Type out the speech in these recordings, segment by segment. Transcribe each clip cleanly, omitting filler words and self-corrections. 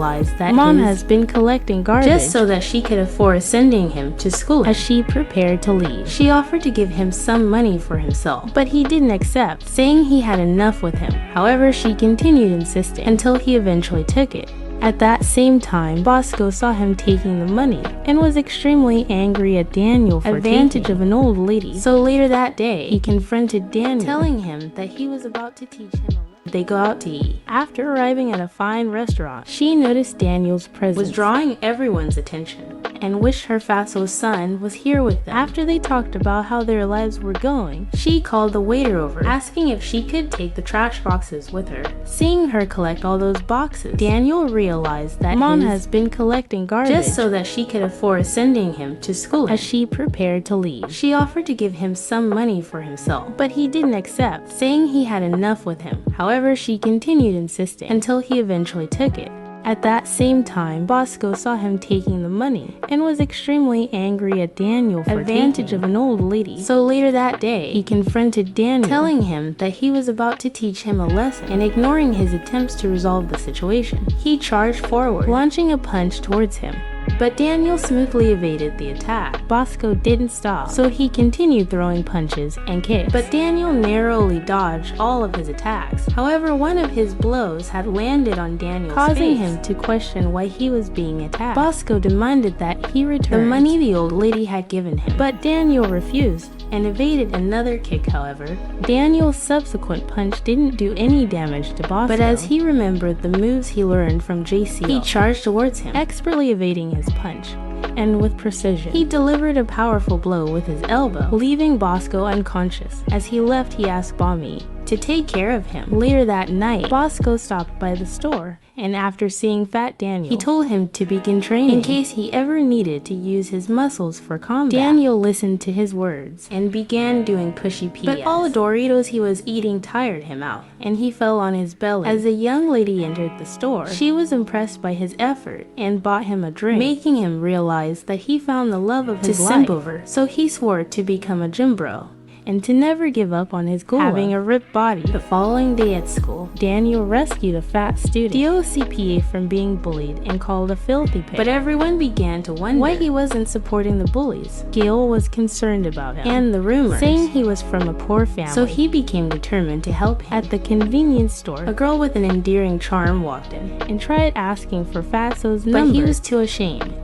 that Mom has been collecting garbage just so that she could afford sending him to school. As she prepared to leave, she offered to give him some money for himself, but he didn't accept, saying he had enough with him. However, she continued insisting until he eventually took it. At that same time, Bosco saw him taking the money and was extremely angry at Daniel for advantage of an old lady. So later that day, he confronted Daniel, telling him that he was about to teach him a lesson. They go out to eat. After arriving at a fine restaurant, she noticed Daniel's presence was drawing everyone's attention and wished her fatso's son was here with them. After they talked about how their lives were going, she called the waiter over, asking if she could take the trash boxes with her. Seeing her collect all those boxes, Daniel realized that Mom has been collecting garbage just so that she could afford sending him to school. As she prepared to leave, she offered to give him some money for himself, but he didn't accept, saying he had enough with him. However, she continued insisting until he eventually took it. At that same time, Bosco saw him taking the money and was extremely angry at Daniel for advantage of an old lady. So later that day, he confronted Daniel, telling him that he was about to teach him a lesson, and ignoring his attempts to resolve the situation, he charged forward, launching a punch towards him. But Daniel smoothly evaded the attack. Bosco didn't stop, so he continued throwing punches and kicks. But Daniel narrowly dodged all of his attacks. However, one of his blows had landed on Daniel's causing him to question why he was being attacked. Bosco demanded that he return the money the old lady had given him, but Daniel refused and evaded another kick. However, Daniel's subsequent punch didn't do any damage to Bosco, but as he remembered the moves he learned from JC, he charged towards him, expertly evading his punch. And with precision, he delivered a powerful blow with his elbow, leaving Bosco unconscious. As he left, he asked Bommy to take care of him. Later that night, Bosco stopped by the store, and after seeing Fat Daniel, he told him to begin training in case he ever needed to use his muscles for combat. Daniel listened to his words and began doing pushy PS. But all the Doritos he was eating tired him out, and he fell on his belly. As a young lady entered the store, she was impressed by his effort and bought him a drink, making him realize that he found the love of his life over. So he swore to become a gym bro and to never give up on his goal, having a ripped body. The following day at school, Daniel rescued a fat student, DOCPA, from being bullied and called a filthy pig. But everyone began to wonder why he wasn't supporting the bullies. Gil was concerned about him and the rumors, saying he was from a poor family, so he became determined to help him. At the convenience store, a girl with an endearing charm walked in and tried asking for Fatso's number, but he was too ashamed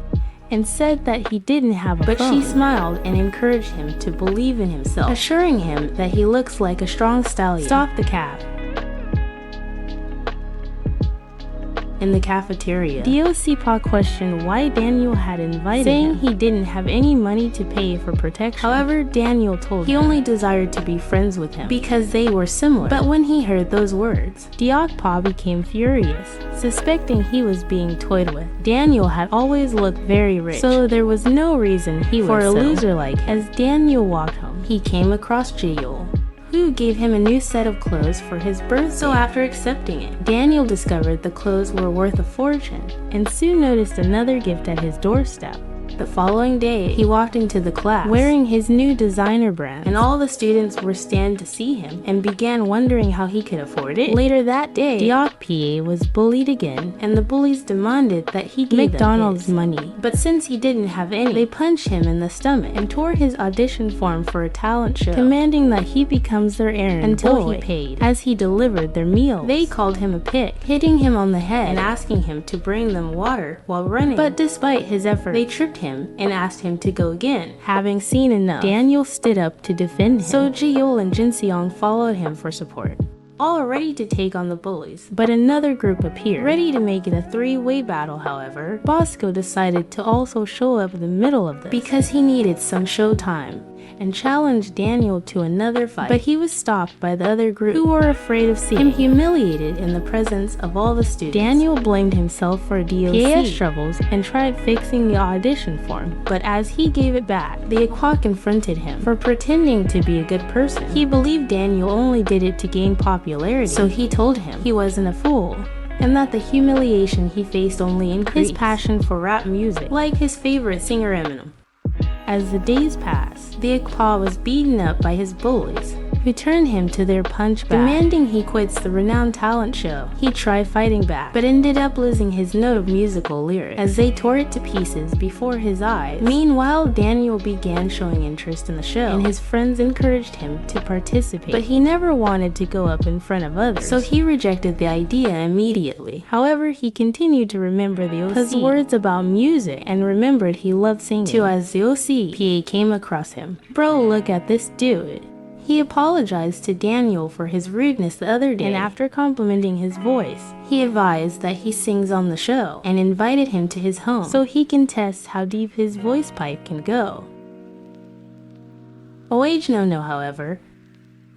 and said that he didn't have a phone. But she smiled and encouraged him to believe in himself, assuring him that he looks like a strong stallion. Stop the cab. In the cafeteria, DOCPA questioned why Daniel had invited him, saying he didn't have any money to pay for protection. However, Daniel told him he only desired to be friends with him because they were similar. But when he heard those words, DOCPA became furious, suspecting he was being toyed with. Daniel had always looked very rich, so there was no reason he would settle for a loser like him. As Daniel walked home, he came across Jayol, who gave him a new set of clothes for his birthday. So after accepting it, Daniel discovered the clothes were worth a fortune and soon noticed another gift at his doorstep. The following day, he walked into the class wearing his new designer brand, and all the students were stand to see him and began wondering how he could afford it. Later that day, DOCPA was bullied again, and the bullies demanded that he give McDonald's money. But since he didn't have any, they punched him in the stomach and tore his audition form for a talent show, commanding that he becomes their errand until he paid. As he delivered their meals, they called him a pig, hitting him on the head and asking him to bring them water while running. But despite his effort, they tripped him and asked him to go again. Having seen enough, Daniel stood up to defend him, so Jiyol and Jinseong followed him for support, all ready to take on the bullies. But another group appeared, ready to make it a three-way battle. However, Bosco decided to also show up in the middle of this because he needed some show time, and challenged Daniel to another fight. But he was stopped by the other group, who were afraid of seeing him humiliated in the presence of all the students. Daniel blamed himself for DOC's troubles and tried fixing the audition form, but as he gave it back, the Aqua confronted him for pretending to be a good person. He believed Daniel only did it to gain popularity, so he told him he wasn't a fool, and that the humiliation he faced only increased his passion for rap music, like his favorite singer Eminem. As the days passed, the akpa was beaten up by his bullies, who turned him to their punch bag, demanding he quits the renowned talent show. He tried fighting back, but ended up losing his note of musical lyrics as they tore it to pieces before his eyes. Meanwhile, Daniel began showing interest in the show, and his friends encouraged him to participate, but he never wanted to go up in front of others, so he rejected the idea immediately. However, he continued to remember the OC's words about music and remembered he loved singing. To as the OCPA came across him, "Bro, look at this dude." He apologized to Daniel for his rudeness the other day, and after complimenting his voice, he advised that he sings on the show and invited him to his home so he can test how deep his voice pipe can go. No, however,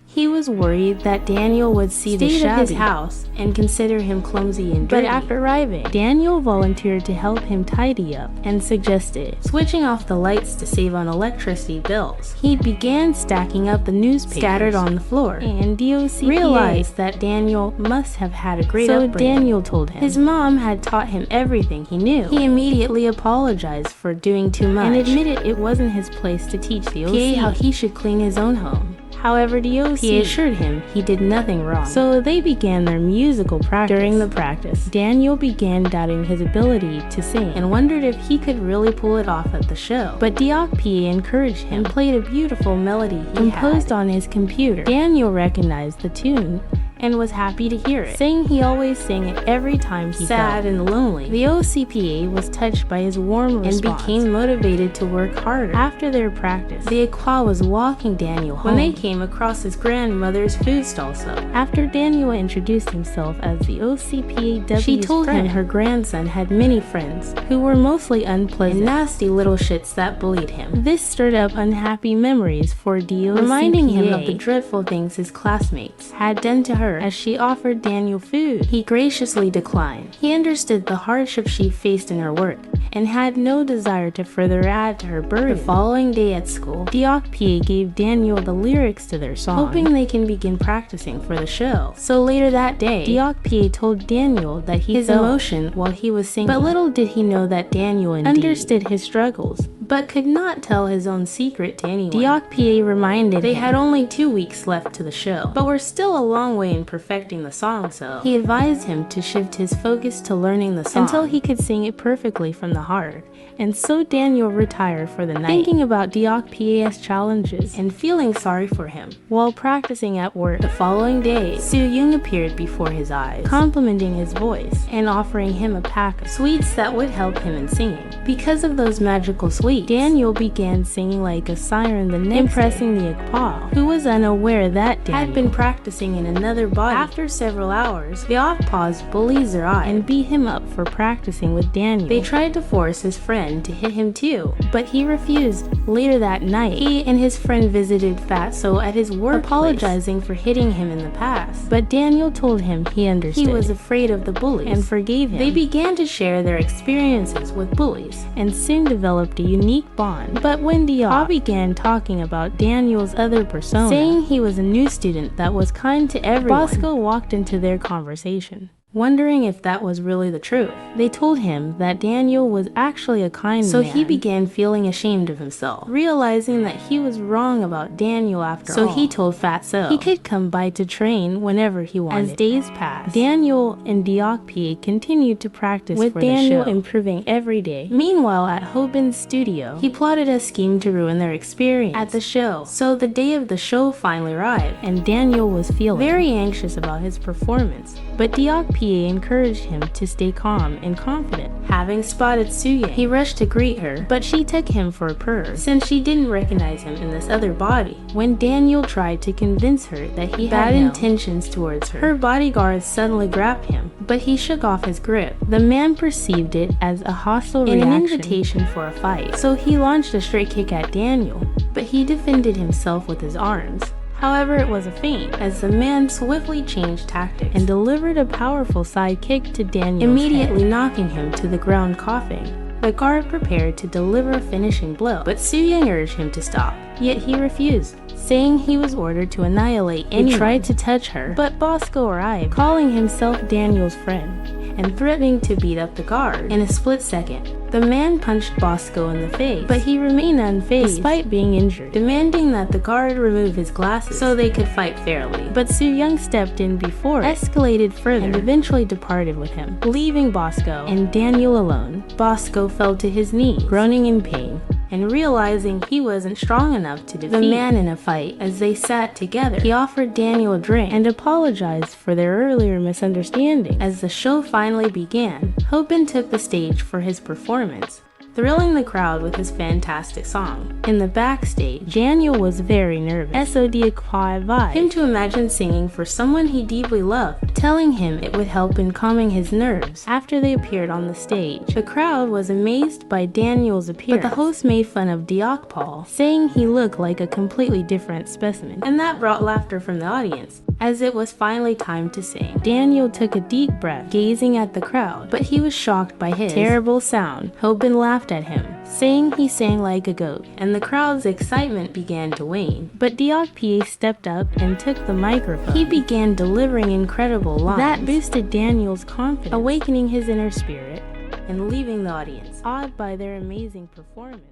he was worried that Daniel would see the state of his house and consider him clumsy and dirty. But after arriving, Daniel volunteered to help him tidy up and suggested switching off the lights to save on electricity bills. He began stacking up the newspapers scattered on the floor, and DOC realized that Daniel must have had a great upbringing. So Daniel told him his mom had taught him everything he knew. He immediately apologized for doing too much and admitted it wasn't his place to teach the OC how he should clean his own home. However, the OC assured him he did nothing wrong, so they began their musical practice. During the practice, Daniel began doubting his ability to sing and wondered if he could really pull it off at the show. But DOC encouraged him and played a beautiful melody he composed on his computer. Daniel recognized the tune and was happy to hear it, saying he always sang it every time he sad and lonely. The OCPA was touched by his warm response and became motivated to work harder. After their practice, the akpa was walking Daniel home when they came across his grandmother's food stall. After Daniel introduced himself as the OCPAW's she told him her grandson had many friends who were mostly unpleasant and nasty little shits that bullied him. This stirred up unhappy memories for DOC, reminding him of the dreadful things his classmates had done to her. As she offered Daniel food, he graciously declined. He understood the hardship she faced in her work and had no desire to further add to her burden. The following day at school, DOC gave Daniel the lyrics to their song, hoping they can begin practicing for the show. So later that day, DOC told Daniel that he felt emotion while he was singing, but little did he know that Daniel understood his struggles, but could not tell his own secret to anyone. DOC reminded they had only 2 weeks left to the show, but were still a long way in perfecting the song, so he advised him to shift his focus to learning the song until he could sing it perfectly from the heart. And so Daniel retired for the night, thinking about DOC's challenges and feeling sorry for him. While practicing at work the following day, Soo-young appeared before his eyes, complimenting his voice and offering him a pack of sweets that would help him in singing. Because of those magical sweets, Daniel began singing like a siren the next impressing day, the akpa, who was unaware that Daniel had been practicing in another body. After several hours, the akpa's bullies their eye and beat him up for practicing with Daniel. They tried to force his friend to hit him too, but he refused. Later that night, he and his friend visited Fatso at his workplace, apologizing for hitting him in the past. But Daniel told him he understood. He was afraid of the bullies and forgave him. They began to share their experiences with bullies and soon developed a unique bond. But when DOC began talking about Daniel's other persona, saying he was a new student that was kind to everyone, Bosco walked into their conversation, wondering if that was really the truth. They told him that Daniel was actually a kind man, so he began feeling ashamed of himself, realizing that he was wrong about Daniel after all. So he told Fatso he could come by to train whenever he wanted. As days passed, Daniel and DOC continued to practice with Daniel improving every day. Meanwhile, at Hobin's studio, he plotted a scheme to ruin their experience at the show. So the day of the show finally arrived, and Daniel was feeling very anxious about his performance, but DOC encouraged him to stay calm and confident. Having spotted Soo-young, he rushed to greet her, but she took him for a perv since she didn't recognize him in this other body. When Daniel tried to convince her that he had bad intentions towards her, her bodyguards suddenly grabbed him, but he shook off his grip. The man perceived it as a hostile reaction, an invitation for a fight, so he launched a straight kick at Daniel, but he defended himself with his arms. However, it was a feint, as the man swiftly changed tactics and delivered a powerful side kick to Daniel's immediately head, knocking him to the ground coughing. The guard prepared to deliver a finishing blow, but Soo-young urged him to stop, yet he refused, saying he was ordered to annihilate anyone who tried to touch her. But Bosco arrived, calling himself Daniel's friend, and threatening to beat up the guard. In a split second, the man punched Bosco in the face, but he remained unfazed despite being injured, demanding that the guard remove his glasses so they could fight fairly. But Soo Young stepped in before it escalated further and eventually departed with him, leaving Bosco and Daniel alone. Bosco fell to his knees, groaning in pain, and realizing he wasn't strong enough to defeat the man in a fight. As they sat together, he offered Daniel a drink and apologized for their earlier misunderstanding. As the show finally began, Hopin took the stage for his performance, thrilling the crowd with his fantastic song. In the backstage, Daniel was very nervous, him to imagine singing for someone he deeply loved, telling him it would help in calming his nerves. After they appeared on the stage, the crowd was amazed by Daniel's appearance, but the host made fun of Paul, saying he looked like a completely different specimen, and that brought laughter from the audience. As it was finally time to sing, Daniel took a deep breath, gazing at the crowd, but he was shocked by his terrible sound. Hopin laughed at him, saying he sang like a goat, and the crowd's excitement began to wane. But P stepped up and took the microphone. He began delivering incredible lines that boosted Daniel's confidence, awakening his inner spirit and leaving the audience awed by their amazing performance.